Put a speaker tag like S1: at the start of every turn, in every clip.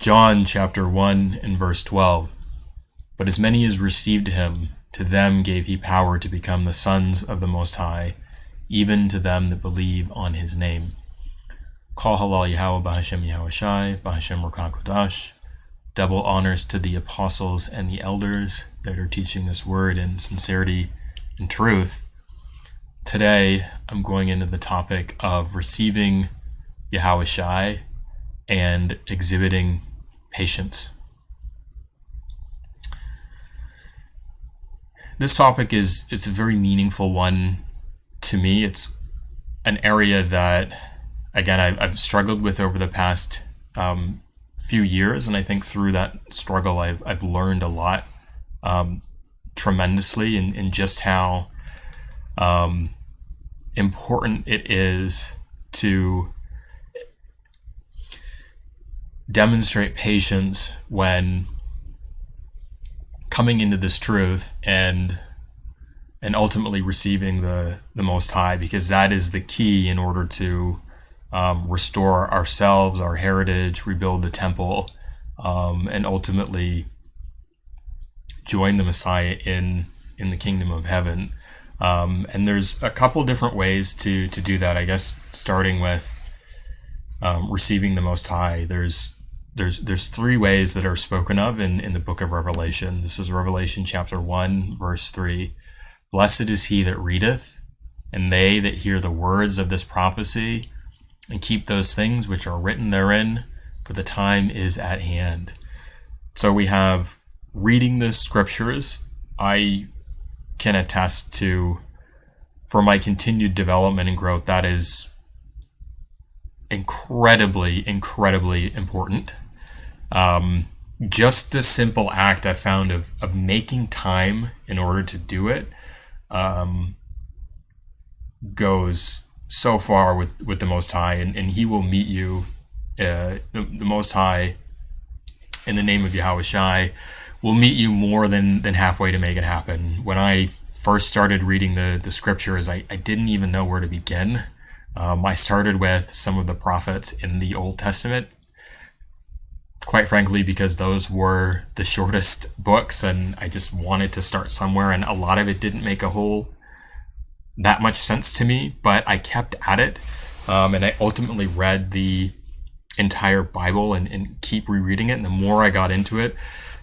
S1: John chapter 1 and verse 12. But as many as received him, to them gave he power to become the sons of the Most High, even to them that believe on his name. Kol halal Yahawah b'Hashem Yahawashi, b'Hashem Ruach HaKodesh. Double honors to the apostles and the elders that are teaching this word in sincerity and truth. Today, I'm going into the topic of receiving Yahawashi and exhibiting patience. This topic it's a very meaningful one to me. It's an area that, again, I've struggled with over the past few years, and I think through that struggle, I've learned a lot tremendously in just how important it is to demonstrate patience when coming into this truth and ultimately receiving the Most High, because that is the key in order to restore ourselves, our heritage, rebuild the temple, and ultimately join the Messiah in the kingdom of heaven. And there's a couple different ways to do that. I guess starting with receiving the Most High. There's three ways that are spoken of in the book of Revelation. This is Revelation chapter 1, verse 3. Blessed is he that readeth, and they that hear the words of this prophecy, and keep those things which are written therein, for the time is at hand. So we have reading the scriptures. I can attest to, for my continued development and growth, that is incredibly important. Just the simple act I found of making time in order to do it goes so far with the Most High, and he will meet you. The Most High, in the name of Yahawashi, will meet you more than halfway to make it happen. When I first started reading the scriptures, I didn't even know where to begin. I started with some of the prophets in the Old Testament, quite frankly, because those were the shortest books, and I just wanted to start somewhere, and a lot of it didn't make that much sense to me, but I kept at it, and I ultimately read the entire Bible and keep rereading it, and the more I got into it,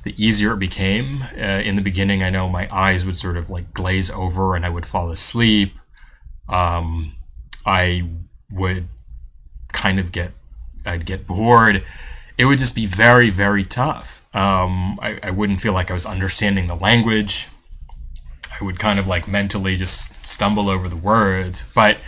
S1: the easier it became. In the beginning, I know my eyes would sort of like glaze over and I would fall asleep. I would kind of I'd get bored. It would just be very, very tough. I wouldn't feel like I was understanding the language. I would kind of like mentally just stumble over the words. But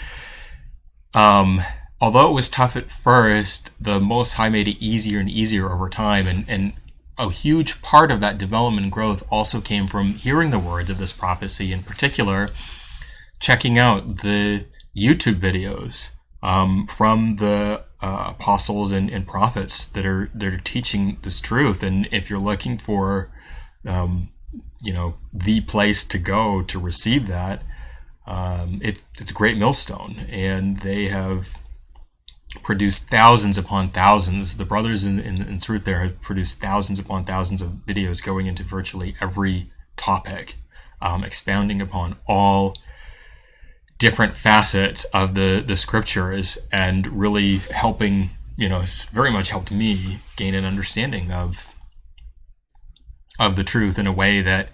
S1: although it was tough at first, the Most High made it easier and easier over time. And a huge part of that development and growth also came from hearing the words of this prophecy, in particular, checking out the YouTube videos from the apostles and prophets that are teaching this truth. And if you're looking for the place to go to receive that, it's a great millstone, and they have produced thousands upon thousands. The brothers in truth there have produced thousands upon thousands of videos going into virtually every topic, expounding upon all different facets of the scriptures, and really helping, it's very much helped me gain an understanding of the truth in a way that,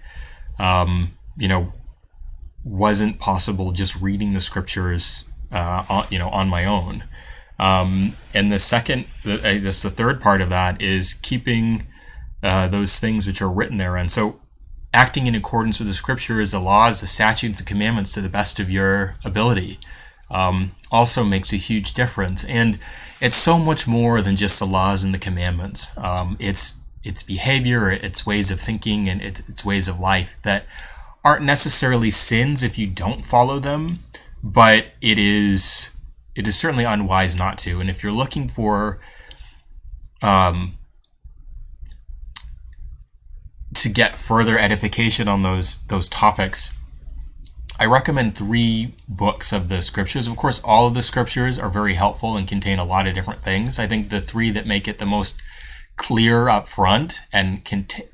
S1: wasn't possible just reading the scriptures, on my own. And the third part of that is keeping those things which are written therein. So acting in accordance with the scriptures, the laws, the statutes, the commandments to the best of your ability also makes a huge difference. And it's so much more than just the laws and the commandments. It's behavior, it's ways of thinking, and it's ways of life that aren't necessarily sins if you don't follow them, but it is certainly unwise not to. And if you're looking for to get further edification on those topics, I recommend 3 books of the scriptures. Of course, all of the scriptures are very helpful and contain a lot of different things. I think the 3 that make it the most clear up front and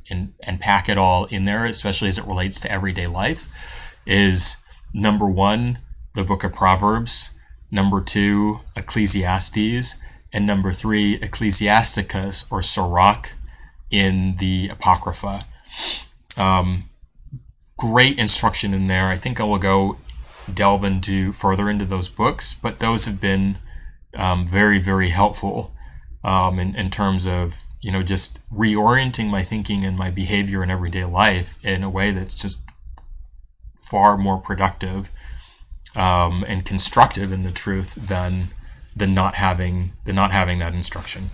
S1: and pack it all in there, especially as it relates to everyday life, is number one, the book of Proverbs, number two, Ecclesiastes, and number three, Ecclesiasticus or Sirach in the Apocrypha. Great instruction in there. I think I will go delve further into those books, but those have been very, very helpful in terms of, just reorienting my thinking and my behavior in everyday life in a way that's just far more productive and constructive in the truth than not having that instruction.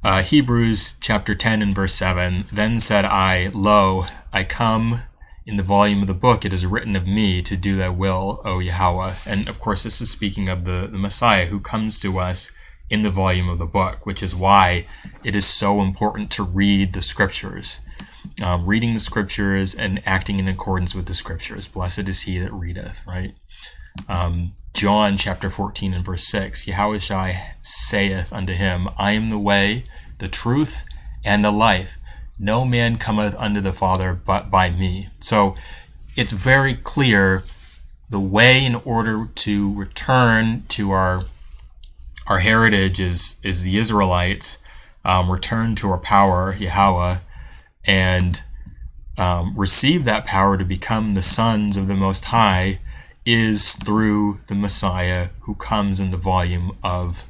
S1: Hebrews chapter 10 and verse 7, then said I, lo, I come in the volume of the book, it is written of me to do thy will, O Yahawah. And of course, this is speaking of the Messiah who comes to us in the volume of the book, which is why it is so important to read the scriptures. Reading the scriptures and acting in accordance with the scriptures. Blessed is he that readeth, right? John chapter 14 and verse 6, Yahawashi saith unto him, I am the way, the truth, and the life. No man cometh unto the Father but by me. So it's very clear the way in order to return to our heritage is the Israelites, return to our power, Yahawah, and receive that power to become the sons of the Most High is through the Messiah who comes in the volume of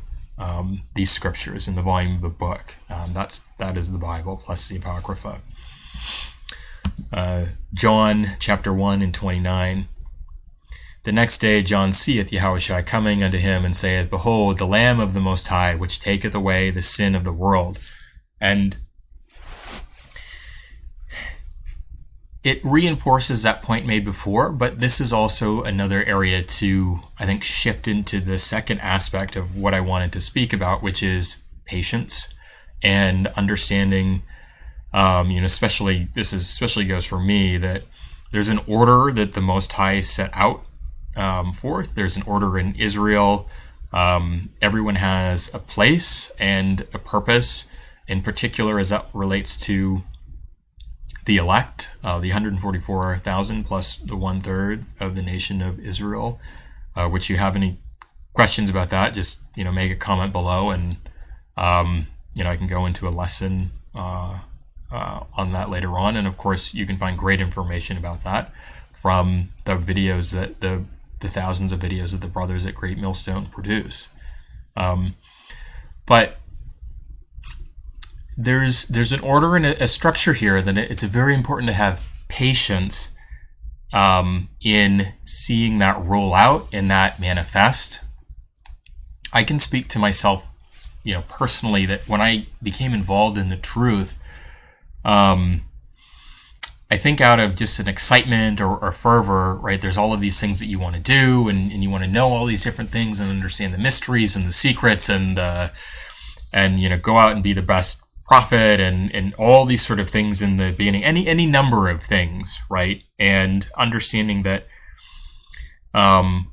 S1: these scriptures, in the volume of the book. That is the Bible plus the Apocrypha. John chapter 1 and 29. The next day John seeth Yahawashi coming unto him, and saith, Behold, the Lamb of the Most High, which taketh away the sin of the world. And it reinforces that point made before, but this is also another area to, I think, shift into the second aspect of what I wanted to speak about, which is patience and understanding, especially goes for me, that there's an order that the Most High set out forth. There's an order in Israel. Everyone has a place and a purpose, in particular as that relates to the elect, the 144,000 plus the 1/3 of the nation of Israel. Which you have any questions about that, just make a comment below, and I can go into a lesson on that later on. And of course, you can find great information about that from the videos that the thousands of videos that the brothers at Great Millstone produce. But there's an order and a structure here that it's very important to have patience in seeing that roll out and that manifest. I can speak to myself, personally, that when I became involved in the truth, I think out of just an excitement or fervor, right? There's all of these things that you want to do, and you want to know all these different things and understand the mysteries and the secrets and go out and be the best prophet and all these sort of things in the beginning, any number of things, right? And understanding that, for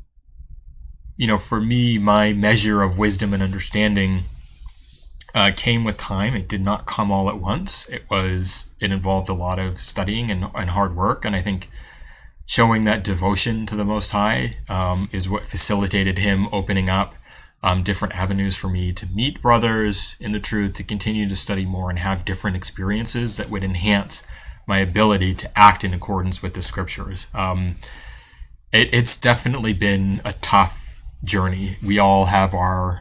S1: me, my measure of wisdom and understanding came with time. It did not come all at once. It involved a lot of studying and hard work. And I think showing that devotion to the Most High is what facilitated him opening up different avenues for me to meet brothers in the truth, to continue to study more and have different experiences that would enhance my ability to act in accordance with the scriptures. It's definitely been a tough journey. We all have our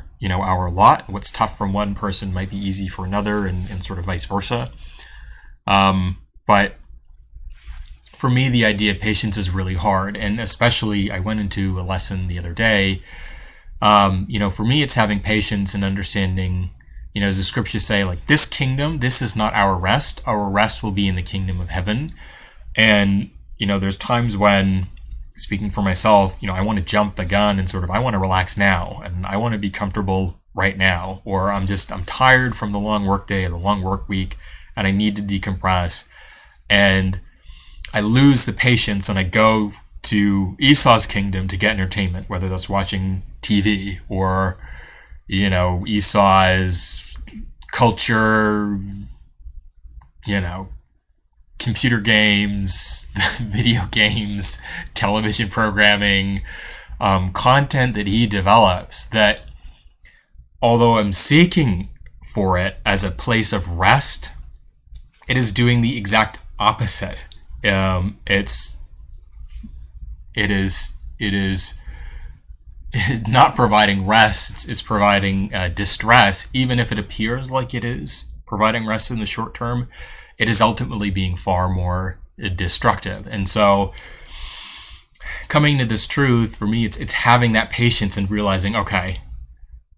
S1: lot. What's tough from one person might be easy for another, and sort of vice versa. But for me, the idea of patience is really hard. And especially, I went into a lesson the other day. For me, it's having patience and understanding, as the scriptures say, like, this kingdom, this is not our rest. Our rest will be in the kingdom of heaven. And, there's times when, speaking for myself, I want to jump the gun and I want to relax now, and I want to be comfortable right now, or I'm tired from the long work day, the long work week, and I need to decompress. And I lose the patience and I go to Esau's kingdom to get entertainment, whether that's watching TV or, Esau is culture, you know, computer games, video games, television programming, content that he develops, that although I'm seeking for it as a place of rest, it is doing the exact opposite. It is not providing rest. It's providing distress, even if it appears like it is providing rest in the short term. It is ultimately being far more destructive. And so, coming to this truth for me, it's having that patience and realizing, okay,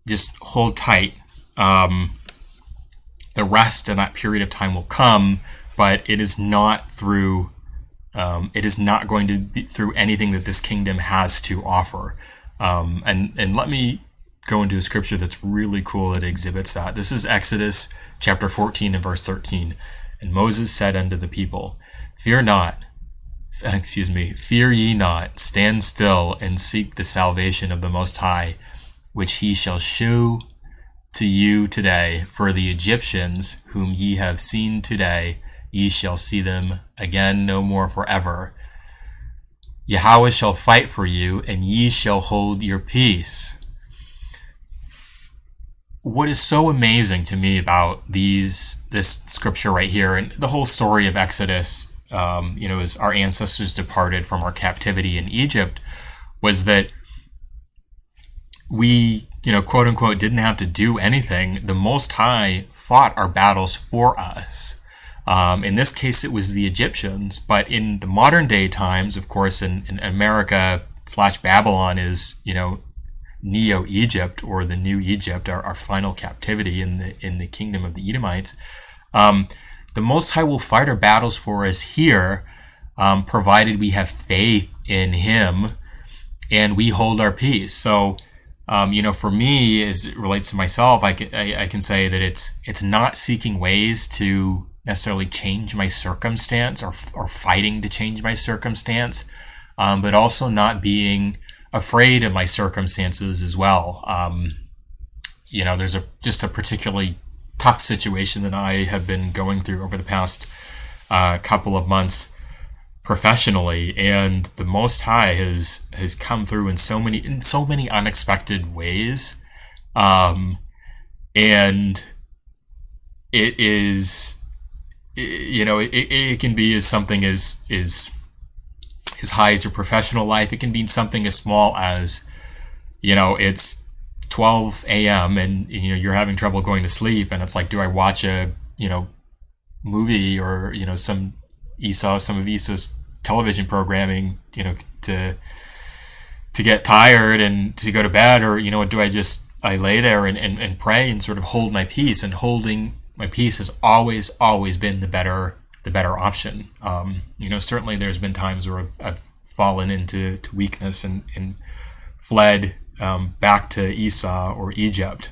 S1: just hold tight. The rest in that period of time will come, but it is not through. It is not going to be through anything that this kingdom has to offer. And let me go into a scripture that's really cool that exhibits that. This is Exodus chapter 14 and verse 13. And Moses said unto the people, fear ye not, stand still and seek the salvation of the Most High, which he shall shew to you today. For the Egyptians whom ye have seen today, ye shall see them again no more forever. Yahawah shall fight for you, and ye shall hold your peace. What is so amazing to me about this scripture right here, and the whole story of Exodus, as our ancestors departed from our captivity in Egypt, was that we, quote unquote, didn't have to do anything. The Most High fought our battles for us. In this case, it was the Egyptians, but in the modern day times, of course, in America / Babylon is, Neo-Egypt, or the New Egypt, our final captivity in the kingdom of the Edomites. The Most High will fight our battles for us here, provided we have faith in Him and we hold our peace. So, for me, as it relates to myself, I can say that it's not seeking ways to necessarily change my circumstance or fighting to change my circumstance, but also not being afraid of my circumstances as well. There's just a particularly tough situation that I have been going through over the past couple of months professionally, and the Most High has come through in so many unexpected ways, and it is, it can be as something as high as your professional life. It can be something as small as, it's 12 a.m. and, you're having trouble going to sleep. And it's like, do I watch a, movie or, some of Esau's television programming, to get tired and to go to bed? Or, do I lay there and pray and sort of hold my peace? And holding my peace has always been the better option. Certainly there's been times where I've fallen into weakness and fled back to Esau or Egypt,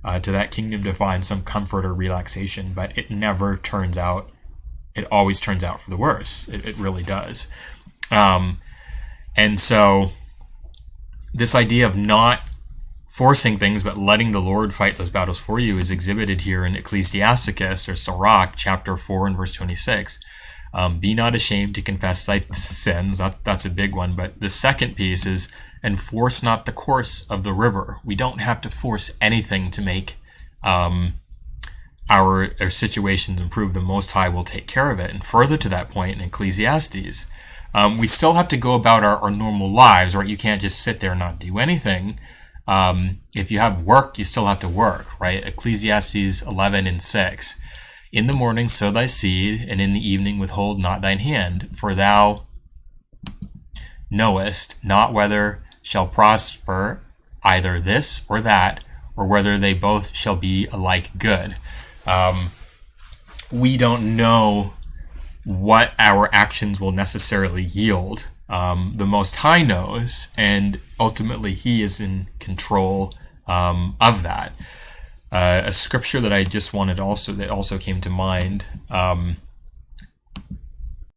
S1: to that kingdom to find some comfort or relaxation, but it never turns out. It always turns out for the worse. It really does. And so this idea of not forcing things but letting the Lord fight those battles for you is exhibited here in Ecclesiasticus, or Sirach, chapter 4 and verse 26. Be not ashamed to confess thy sins. That's a big one. But the second piece is, enforce not the course of the river. We don't have to force anything to make our situations improve. The Most High will take care of it. And further to that point, in Ecclesiastes, we still have to go about our normal lives, right? You can't just sit there and not do anything. If you have work, you still have to work, right? Ecclesiastes 11 and 6. In the morning sow thy seed, and in the evening withhold not thine hand, for thou knowest not whether shall prosper either this or that, or whether they both shall be alike good. We don't know what our actions will necessarily yield. The Most High knows, and ultimately He is in control of that. A scripture that I just wanted that also came to mind